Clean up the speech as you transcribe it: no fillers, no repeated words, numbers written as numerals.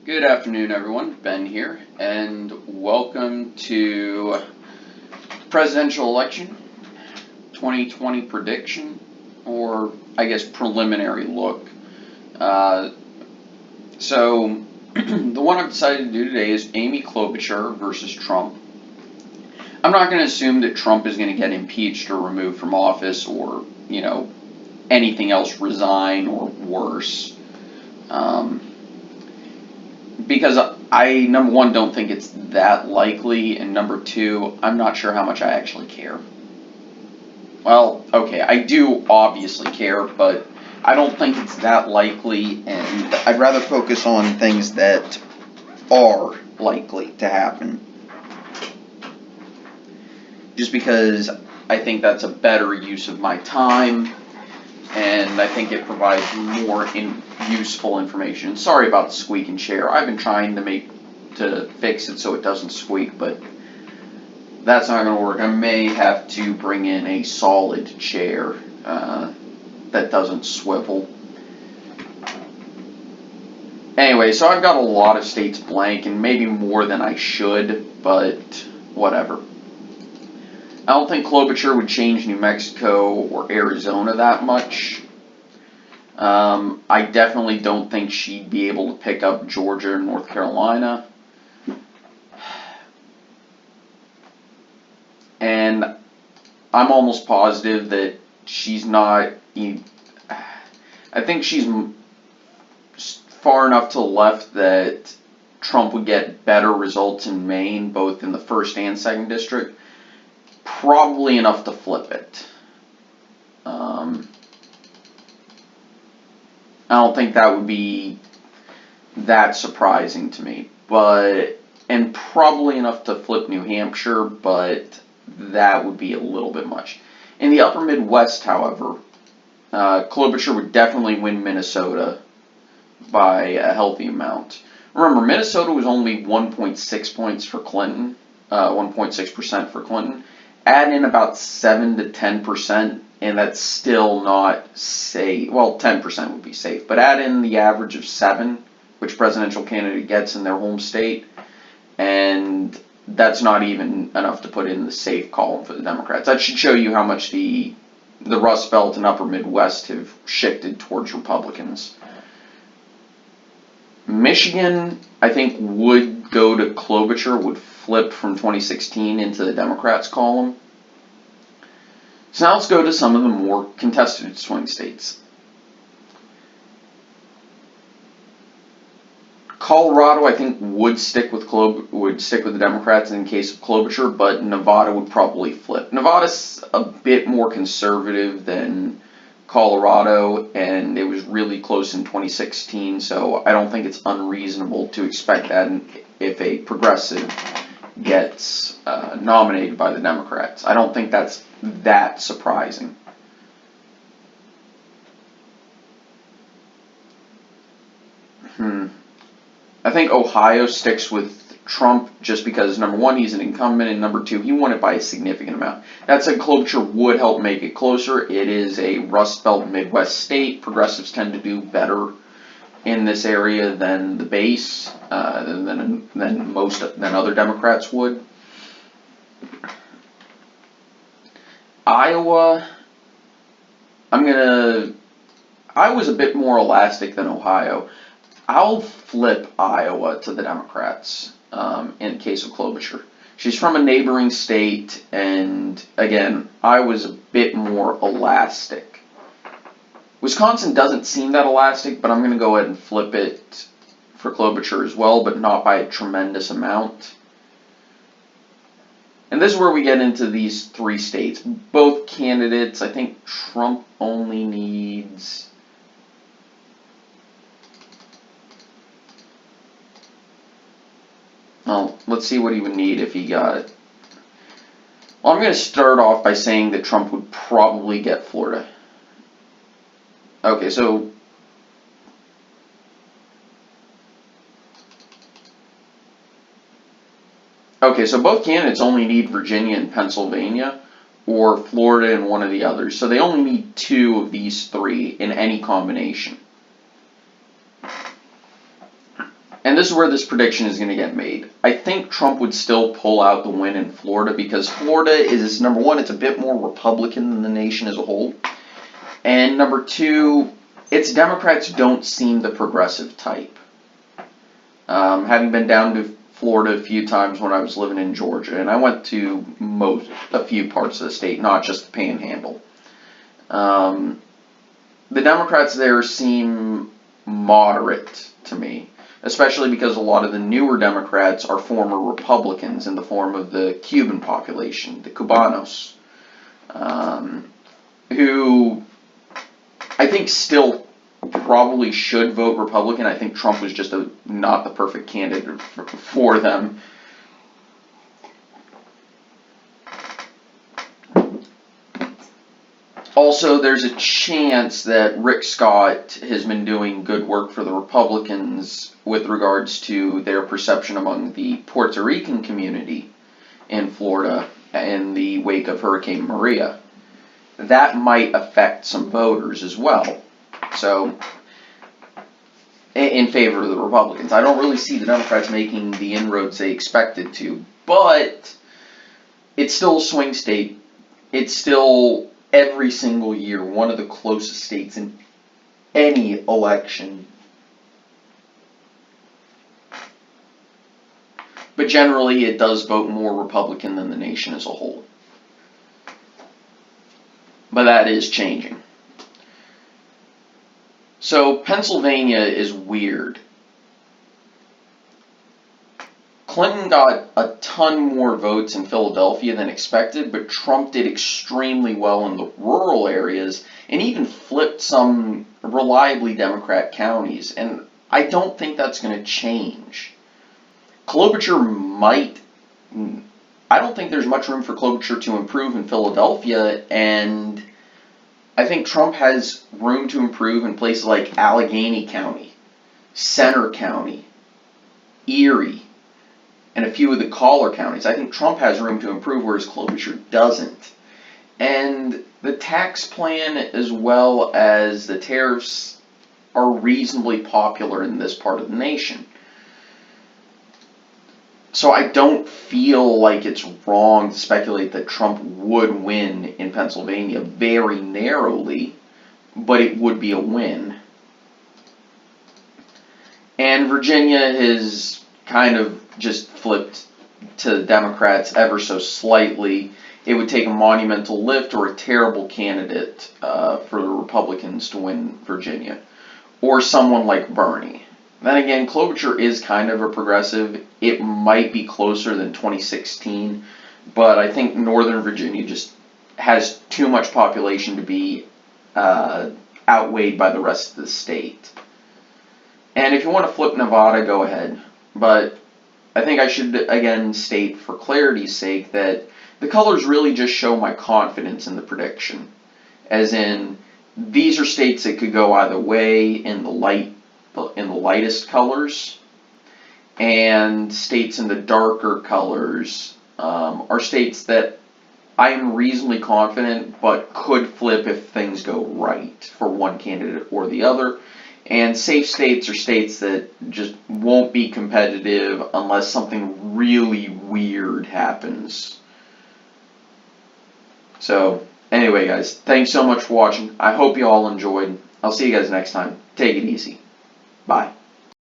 Good afternoon, everyone. Ben here, and welcome to presidential election 2020 prediction, or I guess preliminary look. So, the one I've decided to do today is Amy Klobuchar versus Trump. I'm not going to assume that Trump is going to get impeached or removed from office or, anything else, resign or worse. Because I, number one, don't think it's that likely, and number two, I'm not sure how much I actually care. Well, okay, I do obviously care, but I don't think it's that likely, and I'd rather focus on things that are likely to happen. Just because I think that's a better use of my time, and I think it provides more useful information. Sorry about the squeaking chair. I've been trying to fix it so it doesn't squeak, but that's not going to work. I may have to bring in a solid chair that doesn't swivel. Anyway, so I've got a lot of states blank, and maybe more than I should, but whatever. I don't think Klobuchar would change New Mexico or Arizona that much. I definitely don't think she'd be able to pick up Georgia and North Carolina. And I'm almost positive that she's not. I think she's far enough to the left that Trump would get better results in Maine, both in the 1st and 2nd district. Probably enough to flip it. I don't think that would be that surprising to me, and probably enough to flip New Hampshire, but that would be a little bit much. In the upper Midwest, however, Klobuchar would definitely win Minnesota by a healthy amount. Remember, Minnesota was only 1.6 points for Clinton, 1.6% for Clinton. Add in about 7 to 10%, and that's still not safe. Well, 10% would be safe, but add in the average of 7, which presidential candidate gets in their home state, and that's not even enough to put in the safe column for the Democrats. That should show you how much the Rust Belt and Upper Midwest have shifted towards Republicans. Michigan, I think, would go to Klobuchar, would flip from 2016 into the Democrats column. So now let's go to some of the more contested swing states. Colorado, I think, would stick with the Democrats in case of Klobuchar, but Nevada would probably flip. Nevada's a bit more conservative than Colorado, and it was really close in 2016, so I don't think it's unreasonable to expect that if a progressive gets nominated by the Democrats. I don't think that's that surprising. I think Ohio sticks with Trump just because, number one, he's an incumbent, and number two, he won it by a significant amount. That said, Klobuchar would help make it closer. It is a Rust Belt Midwest state. Progressives tend to do better in this area than the base, than other Democrats would. Iowa, Iowa's a bit more elastic than Ohio. I'll flip Iowa to the Democrats in case of Klobuchar. She's from a neighboring state, and again, Iowa's a bit more elastic. Wisconsin doesn't seem that elastic, but I'm going to go ahead and flip it for Klobuchar as well, but not by a tremendous amount. And this is where we get into these 3 states. Both candidates, I think Trump only needs... Well, let's see what he would need if he got it. Well, I'm going to start off by saying that Trump would probably get Florida. Okay, so both candidates only need Virginia and Pennsylvania, or Florida and one of the others. So they only need 2 of these 3 in any combination. and this is where this prediction is going to get made. I think Trump would still pull out the win in Florida because Florida is, number one, it's a bit more Republican than the nation as a whole. And number two, its Democrats don't seem the progressive type. Having been down to Florida a few times when I was living in Georgia, and I went to a few parts of the state, not just the Panhandle. The Democrats there seem moderate to me, especially because a lot of the newer Democrats are former Republicans in the form of the Cuban population, the Cubanos, who I think still probably should vote Republican. I think Trump was just not the perfect candidate for them. Also, there's a chance that Rick Scott has been doing good work for the Republicans with regards to their perception among the Puerto Rican community in Florida in the wake of Hurricane Maria. That might affect some voters as well. So, in favor of the Republicans. I don't really see the Democrats making the inroads they expected to, but it's still a swing state. It's still, every single year, one of the closest states in any election. But generally, it does vote more Republican than the nation as a whole. But that is changing. So Pennsylvania is weird. Clinton got a ton more votes in Philadelphia than expected, but Trump did extremely well in the rural areas and even flipped some reliably Democrat counties. And I don't think that's going to change. Klobuchar might. I don't think there's much room for Klobuchar to improve in Philadelphia, and I think Trump has room to improve in places like Allegheny County, Center County, Erie, and a few of the collar counties. I think Trump has room to improve, whereas Klobuchar doesn't. And the tax plan as well as the tariffs are reasonably popular in this part of the nation. So I don't feel like it's wrong to speculate that Trump would win in Pennsylvania very narrowly, but it would be a win. And Virginia has kind of just flipped to the Democrats ever so slightly. It would take a monumental lift or a terrible candidate for the Republicans to win Virginia, or someone like Bernie. Then again, Klobuchar is kind of a progressive. It might be closer than 2016, but I think Northern Virginia just has too much population to be outweighed by the rest of the state. And if you want to flip Nevada, go ahead. But I think I should again state for clarity's sake that the colors really just show my confidence in the prediction. As in, these are states that could go either way in the lightest colors, and states in the darker colors are states that I am reasonably confident but could flip if things go right for one candidate or the other. And safe states are states that just won't be competitive unless something really weird happens. So, anyway guys, thanks so much for watching. I hope you all enjoyed. I'll see you guys next time. Take it easy.